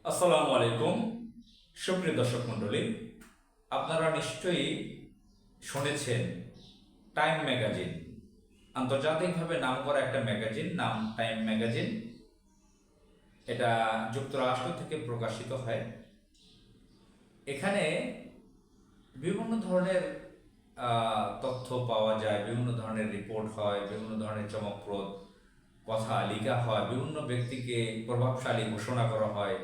আসসালামু আলাইকুম সুপ্রিয় দর্শক মণ্ডলী, আপনারা নিশ্চয়ই শুনেছেন টাইম ম্যাগাজিন, আন্তর্জাতিকভাবে নামকরা একটা ম্যাগাজিন, নাম টাইম ম্যাগাজিন। এটা যুক্তরাষ্ট্র থেকে প্রকাশিত হয়। এখানে বিভিন্ন ধরনের তথ্য পাওয়া যায়, বিভিন্ন ধরনের রিপোর্ট হয়, বিভিন্ন ধরনের চমকপ্রদ কথা লেখা হয়, বিভিন্ন ব্যক্তিকে প্রভাবশালী ঘোষণা করা হয়।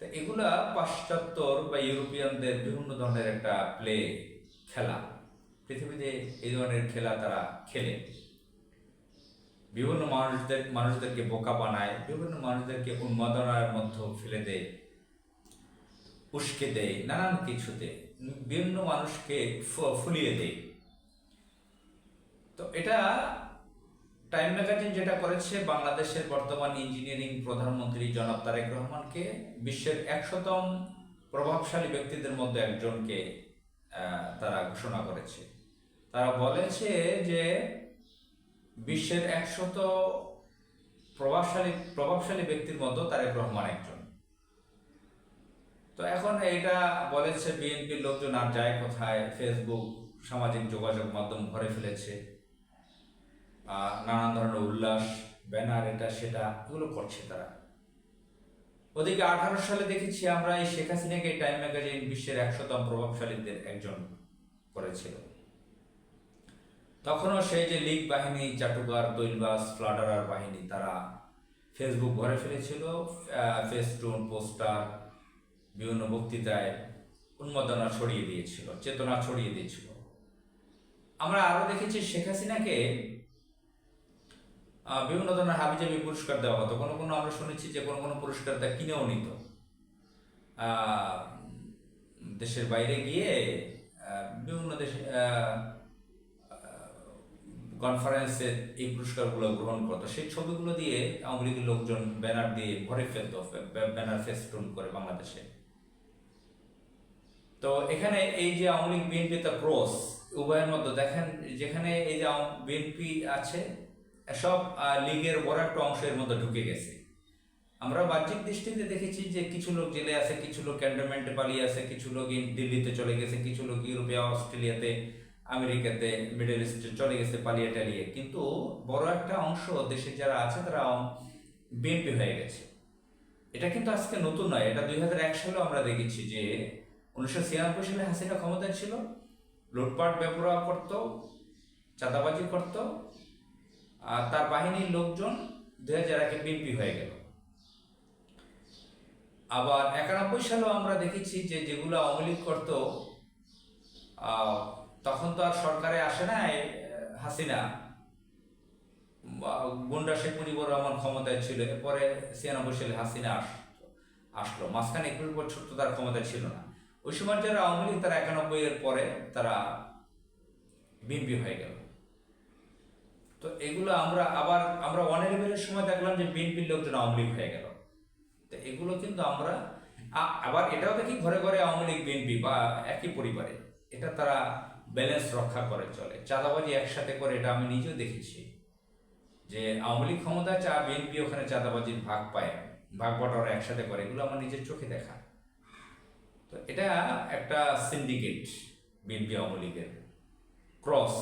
তো এগুলা পাশ্চাত্যর বা ইউরোপিয়ানদের বিভিন্ন ধরনের একটা খেলা। পৃথিবীতে এই ধরনের খেলা তারা খেলে, বিভিন্ন মানুষদেরকে বোকা বানায়, বিভিন্ন মানুষদেরকে উন্মাদনার মধ্যে ফেলে দেয়, উস্কে দেয়, নানান কিছুতে বিভিন্ন মানুষকে ফুলিয়ে দেয়। তো এটা টাইম ম্যাগাজিন যেটা করেছে, বাংলাদেশের বর্তমান ইঞ্জিনিয়ারিং প্রধানমন্ত্রী জনাব তারেক রহমানকে বিশ্বের 100তম প্রভাবশালী ব্যক্তিদের মধ্যে একজনকে তারা ঘোষণা করেছে। তারা বলেছে যে বিশ্বের 100 প্রভাবশালী ব্যক্তির মধ্যে তারেক রহমান একজন। তো এখন এটা বলেছে বিএনপির লোকজন আর যায় কোথায়, ফেসবুক সামাজিক যোগাযোগ মাধ্যম ভরে ফেলেছে, নানান ধরনের উল্লাস, ব্যানার, এটা সেটা এগুলো করছে তারা। ওদিকে 18 সালে দেখেছি আমরা এই শেখ হাসিনাকে টাইম ম্যাগাজিন বিশ্বের 100তম প্রভাবশালীদের একজন করেছিল। তখনও সেই যে লীগ বাহিনী, চাটুকার, দৈলবাস, ফ্লাডারার বাহিনী, তারা ফেসবুক ভরে ফেলেছিল, ফেস্টুন, পোস্টার, বিভিন্ন বক্তৃতায় উন্মাদনা ছড়িয়ে দিয়েছিল, চেতনা ছড়িয়ে দিয়েছিল। আমরা আরো দেখেছি শেখ হাসিনাকে বিভিন্ন ধরনের হাবিজাবি পুরস্কার দেওয়া হতো। কোনো কোনো আমরা শুনেছি যে কোনো কোনো পুরস্কার তা কিনেও নিত, দেশের বাইরে গিয়ে বিভিন্ন দেশে কনফারেন্সে এই পুরস্কারগুলো গ্রহণ করতো। সেই ছবিগুলো দিয়ে আওয়ামী লীগের লোকজন ব্যানার দিয়ে ভরে ফেলত, ব্যানার ফেস্টুন করে বাংলাদেশে। তো এখানে এই যে আওয়ামী লীগ বিএনপি তা ক্রস উভয়ের মধ্যে দেখেন, যেখানে এই যে বিএনপি আছে, সব লীগের বড় একটা অংশের মধ্যে ঢুকে গেছে। আমরা বাহ্যিক দৃষ্টিতে দেখেছি যে কিছু লোক জেলে আছে, কিছু লোক ক্যান্টনমেন্টে পালিয়ে আছে, কিছু লোক দিল্লিতে চলে গেছে, কিছু লোক ইউরোপে, অস্ট্রেলিয়াতে, আমেরিকাতে, মিডল ইস্টে চলে গেছে পালিয়ে টালিয়ে। কিন্তু বড় একটা অংশ দেশে যারা আছে তারা বিএনপি হয়ে গেছে। এটা কিন্তু আজকে নতুন নয়, এটা 2001 সালেও আমরা দেখেছি যে 1996 সালে হাসিনা ক্ষমতায় ছিল, লুটপাট বেপরোয়া করত, চাঁদাবাজি করত, আর তার বাহিনীর লোকজন 2001-এ বিএনপি হয়ে গেল। আবার 91 সালেও আমরা দেখেছি যে যেগুলো আওয়ামী লীগ করত, তখন তো আর সরকারে আসে না হাসিনা, গুন্ডা শেখ মুজিবুর রহমান ক্ষমতায় ছিল। এরপরে 96 সালে হাসিনা আসলো, মাঝখানে 21 বছর তো তার ক্ষমতায় ছিল না। ওই সময় যারা আওয়ামী লীগ তারা 91-এর পরে তারা বিএনপি হয়ে গেল। তো এগুলো আমরা 111-এর সময় দেখলাম যে বিএনপির লোকজন আওয়ামী লীগ হয়ে গেল। তো এগুলো কিন্তু আমরা আবার এটাও দেখি ঘরে ঘরে আওয়ামী লীগ বিএনপি বা একই পরিবারে, এটা তারা ব্যালেন্স রক্ষা করে চলে। চাঁদাবাজি একসাথে করে, এটা আমি নিজেও দেখেছি যে আওয়ামী লীগ ক্ষমতায় বিএনপি ওখানে চাঁদাবাজির ভাগ পায়, ভাগ বটরা একসাথে করে, এগুলো আমার নিজের চোখে দেখা। তো এটা একটা সিন্ডিকেট, বিএনপি আওয়ামী লীগের ক্রস।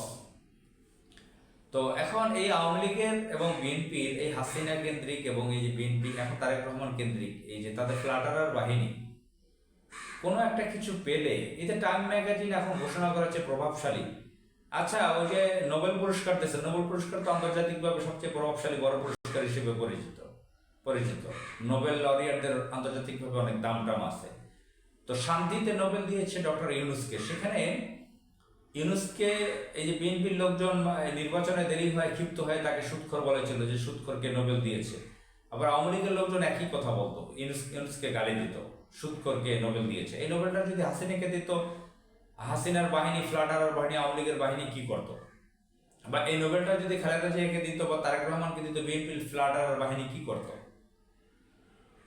তো এখন এই আওয়ামী লীগের এবং বিএনপির এই হাসিনা কেন্দ্রিক এবং এই যে বিএনপি এখন তারেক রহমান কেন্দ্রিক, এই যে তাদের ফ্লাটারার বাহিনী কোনো একটা কিছু পেলে, এই যে টাইম ম্যাগাজিন এখন ঘোষণা করেছে প্রভাবশালী। আচ্ছা, ওই যে নোবেল পুরস্কার দিয়েছে, নোবেল পুরস্কার তো আন্তর্জাতিকভাবে সবচেয়ে প্রভাবশালী বড় পুরস্কার হিসেবে পরিচিত। নোবেল লরিয়ারদের আন্তর্জাতিকভাবে অনেক দাম আছে। তো শান্তিতে নোবেল দিয়েছে ডক্টর ইউনুসকে। সেখানে ইউনুসকে এই যে বিএনপির লোকজন নির্বাচনে দেরি হয় ক্ষিপ্ত হয়ে তাকে সুৎখর বলেছিল, যে সুৎখরকে নোবেল দিয়েছে। আবার আওয়ামী লীগের লোকজন একই কথা বলতো, ইউনুসকে গালি দিত, সুৎখরকে নোবেল দিয়েছে। এই নোবেলটা যদি হাসিনাকে দিত, হাসিনার বাহিনী, ফ্লাডারার বাহিনী, আওয়ামী লীগের বাহিনী কি করতো? বা এই নোবেলটা যদি খালেদা জিয়াকে দিত বা তারেক রহমানকে দিত, বিএনপির ফ্লাডারার বাহিনী কি করতো?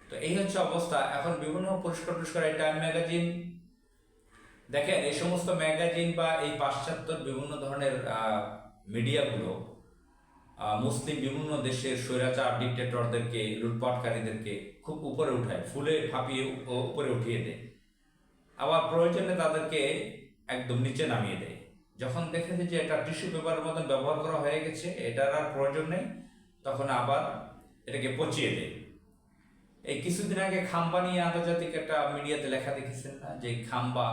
তো এই হচ্ছে অবস্থা। এখন বিভিন্ন পুরস্কার এই টাইম ম্যাগাজিন দেখেন, এই সমস্ত ম্যাগাজিন বা এই পাশ্চাত্যের বিভিন্ন ধরনের মিডিয়াগুলো মুসলিম বিভিন্ন দেশের স্বৈরাচার ডিক্টেটরদেরকে, লুটপাটকারীদেরকে খুব উপরে উঠায়, ফুলে ফাঁপিয়ে উপরে উঠিয়ে দেয়। আবার প্রয়োজনে তাদেরকে একদম নিচে নামিয়ে দেয়। যখন দেখেছে যে এটা টিস্যু পেপারের মতন ব্যবহার করা হয়ে গেছে, এটার আর প্রয়োজন নেই, তখন আবার এটাকে পচিয়ে দেয়। এই কিছুদিন আগে খাম্বা নিয়ে আন্তর্জাতিক একটা মিডিয়াতে লেখা দেখেছেন না, যে খাম্বা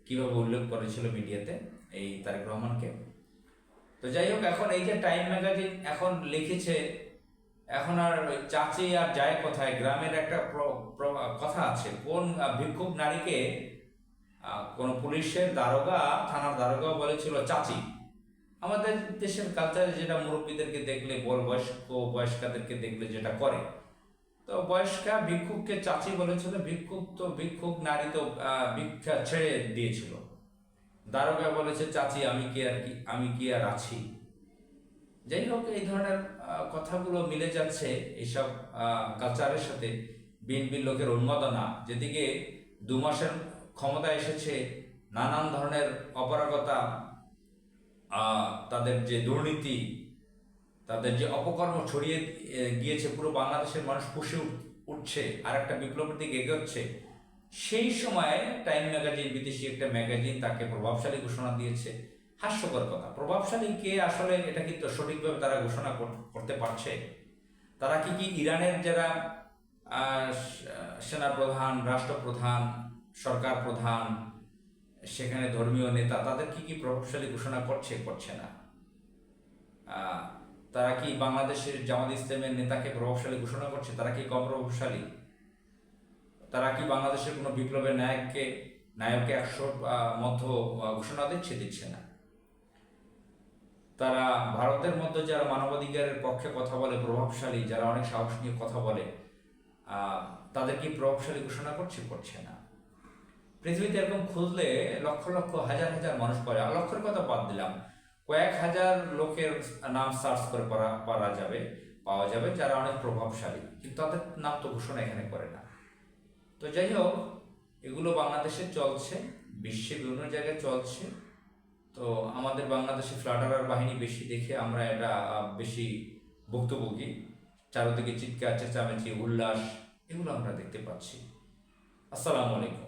কিভাবে উল্লেখ করেছিল মিডিয়াতে এই তারেক রহমানকে। তো যাই হোক, এখন এই যে টাইম ম্যাগাজিন এখন লিখেছে, এখন আর চাচি আর যায় কোথায়, গ্রামের একটা কথা আছে, কোন ভিক্ষুক নারীকে কোন পুলিশের দারোগা, থানার দারোগা বলেছিল চাচি। আমাদের দেশের কালচারে যেটা মুরব্বীদেরকে দেখলে, বয়স্কাদেরকে দেখলে যেটা করে, তো বয়স্কা ভিক্ষুককে চাচি বলেছিল। ভিক্ষুক নারী তো ভিক্ষা ছেড়ে দিয়েছিল। দারোগা বলেছে চাচি, আমি কি আর আছি। যাই হোক, এই ধরনের কথাগুলো মিলে যাচ্ছে এইসব কালচারের সাথে। বিএনপির লোকের উন্মাদনা, যেদিকে 2 মাসের ক্ষমতা এসেছে, নানান ধরনের অপারগতা, তাদের যে দুর্নীতি, তাদের যে অপকর্ম ছড়িয়ে গিয়েছে, পুরো বাংলাদেশের মানুষ পুষে উঠছে, আর একটা বিপ্লবের দিকে এগোচ্ছে। সেই সময় টাইম ম্যাগাজিন, বিদেশি একটা ম্যাগাজিন, তাকে প্রভাবশালী ঘোষণা দিয়েছে। হাস্যকর কথা, প্রভাবশালী কে আসলে এটা কিন্তু সঠিকভাবে তারা ঘোষণা করতে পারছে? তারা কি ইরানের যারা সেনাপ্রধান, রাষ্ট্রপ্রধান, সরকার প্রধান, সেখানে ধর্মীয় নেতা, তাদের কি প্রভাবশালী ঘোষণা করছে না? তারা কি বাংলাদেশের জামাত ইসলামের নেতাকে প্রভাবশালী ঘোষণা করছে? তারা কি কম প্রভাবশালী? তারা কি বাংলাদেশের কোনো বিপ্লবের নায়ককে 100 মধ্য ঘোষণা দিচ্ছে না। তারা ভারতের মধ্যে যারা মানবাধিকারের পক্ষে কথা বলে, প্রভাবশালী, যারা অনেক সাহস নিয়ে কথা বলে, তাদের কি প্রভাবশালী ঘোষণা করছে না। পৃথিবীতে এরকম খুঁজলে লক্ষ লক্ষ, হাজার হাজার মানুষ পারে। লক্ষের কথা বাদ দিলাম, কয়েক হাজার লোকের নাম সার্চ করে পাওয়া যাবে যারা অনেক প্রভাবশালী, কিন্তু তাদের নাম তো ঘোষণা এখানে করে না। তো যাই হোক, এগুলো বাংলাদেশে চলছে, বিশ্বে বিভিন্ন জায়গায় চলছে। তো আমাদের বাংলাদেশে ফ্লাটারার বাহিনী বেশি দেখে আমরা এটা বেশি ভুক্তভোগী। চারদিকে চিৎকার চেঁচামেচি, উল্লাস, এগুলো আমরা দেখতে পাচ্ছি। আসসালামু আলাইকুম।